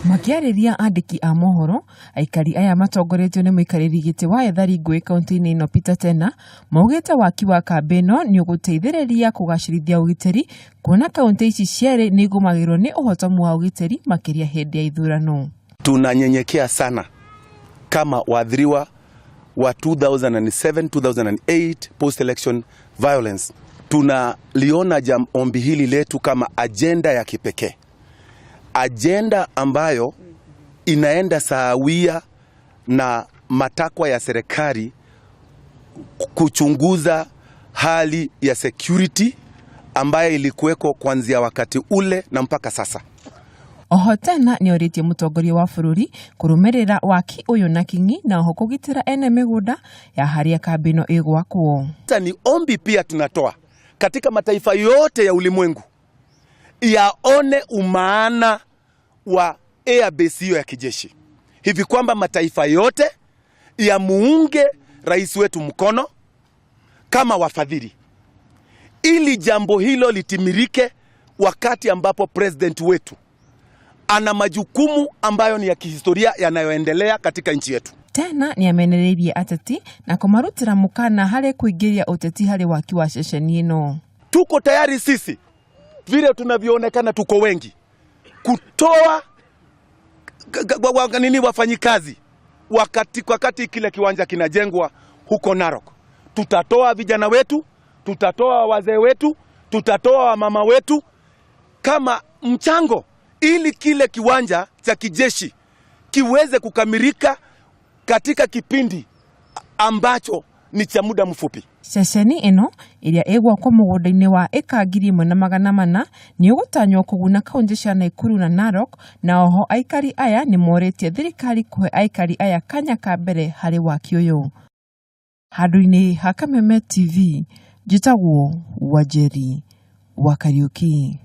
Makiarĩria andĩki a mohoro, aikari aya matongoretio nĩ mũikarĩri gĩtĩ wa ethari ngũĩ kaunti-inĩ ĩno Peter Tena, maugĩte waki wa kambĩ ĩno nĩ ũgũteithĩrĩria kũgacĩrithia ũgitĩri, kuona kaunti ici cierĩ nĩ igũmagĩrwo nĩ ũhotomu wa ũgitĩri makĩria hĩndĩ ya ithurano. Tunanyenyekea sana kama waathiriwa wa 2007-2008 post-election violence. Tunaliona ombi hili letu kama agenda ya kipekee. Agenda ambayo inaenda sawia na matakwa ya serikali kuchunguza hali ya security ambayo ilikuweko kuanzia wakati ule na mpaka sasa. Oho Tena nĩ oritie mũtongoria wa bũrũri kũrũmĩrĩra waki ũyũ na kinyi na oho kũgitĩra ene mĩgũnda ya harĩa kambĩ ĩno ĩgwakwo. Ni ombi pia tunatoa katika mataifa yote ya ulimwengu yaone umaana wa airbase hiyo ya kijeshi, hivi kwamba mataifa yote ya muunge rais wetu mkono kama wafadhili, ili jambo hilo litimirike wakati ambapo president wetu ana majukumu ambayo ni ya kihistoria yanayoendelea katika nchi yetu. Tena ni amenereirie ateti na kumarutira mukana harĩ kuingĩria uteti harĩ waki wa ceceni ĩno. Tuko tayari sisi vile tunavyoonekana tuko wengi kutoa wafanyikazi wakati kile kiwanja kinajengwa huko Narok. Tutatoa vijana wetu, tutatoa wazee wetu, tutatoa wamama wetu kama mchango ili kile kiwanja cha kijeshi kiweze kukamilika katika kipindi ambacho ni cha muda mfupi. Ceceni ĩno ĩrĩa ĩgwakwo mũgũnda-inĩ wa ĩka 1,400 nĩ ũgũtanywo kũguna kaunti cia Nakuru na Narok, na oho aikari aya nĩ morĩtie thirikari kũhe aikari aya kanya ka mbere harĩ waki ũyũ. Handũ-inĩ ha Kameme TV, njĩtagwo Wanjeri wa Kariuki.